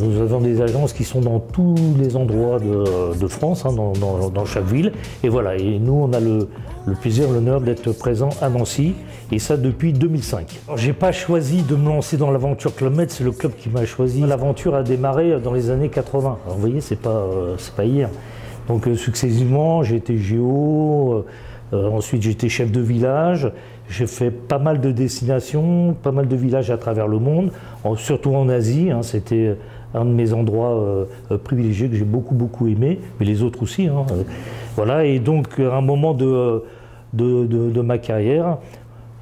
Nous avons des agences qui sont dans tous les endroits de France, hein, dans chaque ville. Et voilà, et nous on a le plaisir, l'honneur d'être présent à Nancy, et ça depuis 2005. Je n'ai pas choisi de me lancer dans l'aventure Club Med, c'est le club qui m'a choisi. L'aventure a démarré dans les années 80. Alors, vous voyez, c'est pas hier. Donc successivement, j'ai été géo, ensuite j'ai été chef de village. J'ai fait pas mal de destinations, pas mal de villages à travers le monde, surtout en Asie. Hein, c'était un de mes endroits privilégiés que j'ai beaucoup aimé, mais les autres aussi. Hein, voilà, et donc à un moment de ma carrière,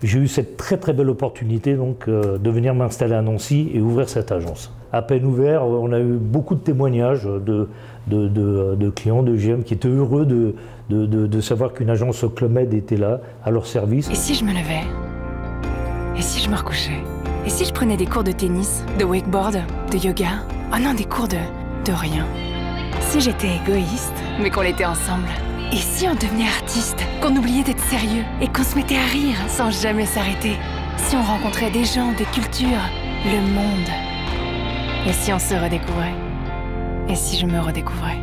j'ai eu cette très belle opportunité donc, de venir m'installer à Nancy et ouvrir cette agence. À peine ouvert, on a eu beaucoup de témoignages de clients, de GM qui étaient heureux de savoir qu'une agence Club Med était là, à leur service. Et si je me levais? Et si je me recouchais? Et si je prenais des cours de tennis, de wakeboard, de yoga? Oh non, des cours de rien. Si j'étais égoïste, mais qu'on l'était ensemble? Et si on devenait artiste, qu'on oubliait d'être sérieux et qu'on se mettait à rire sans jamais s'arrêter? Si on rencontrait des gens, des cultures, le monde? Et si on se redécouvrait? Et si je me redécouvrais?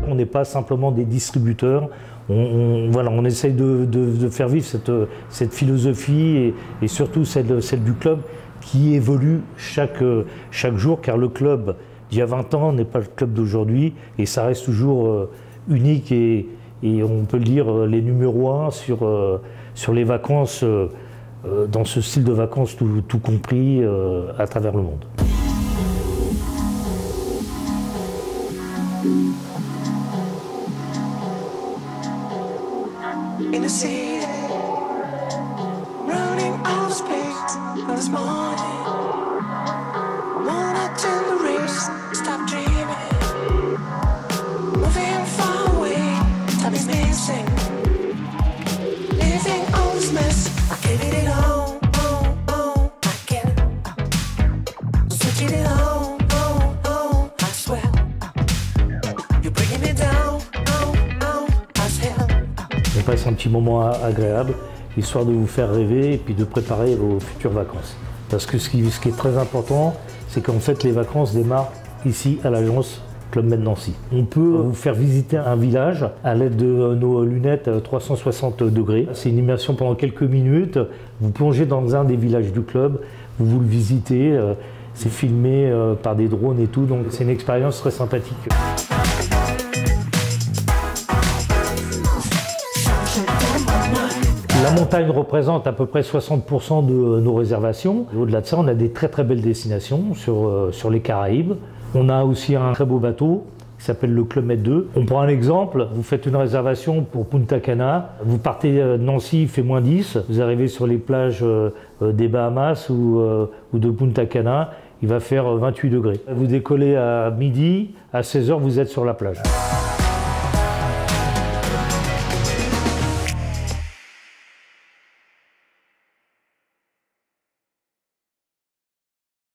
On n'est pas simplement des distributeurs, voilà, on essaye de faire vivre cette philosophie et surtout celle du club qui évolue chaque jour, car le club d'il y a 20 ans n'est pas le club d'aujourd'hui et ça reste toujours unique et on peut le dire les numéros 1 sur les vacances, dans ce style de vacances tout compris à travers le monde. In the city, running out of space this morning. Wanna turn the race, stop dreaming. Moving far away, time is missing. Living all this mess, I can't get it on, I can't. Switching it on, I swear. You're bringing me down, I hell. On passe un petit moment agréable, histoire de vous faire rêver et puis de préparer vos futures vacances. Parce que ce qui est très important, c'est qu'en fait les vacances démarrent ici à l'agence Club Med Nancy. On peut vous faire visiter un village à l'aide de nos lunettes 360 degrés. C'est une immersion pendant quelques minutes. Vous plongez dans un des villages du club, vous le visitez. C'est filmé par des drones et tout, donc c'est une expérience très sympathique. La montagne représente à peu près 60% de nos réservations. Au-delà de ça, on a des très belles destinations sur les Caraïbes. On a aussi un très beau bateau qui s'appelle le Club Med 2. On prend un exemple, vous faites une réservation pour Punta Cana, vous partez de Nancy, il fait -10, vous arrivez sur les plages des Bahamas ou de Punta Cana, il va faire 28 degrés. Vous décollez à midi, à 16 h, vous êtes sur la plage.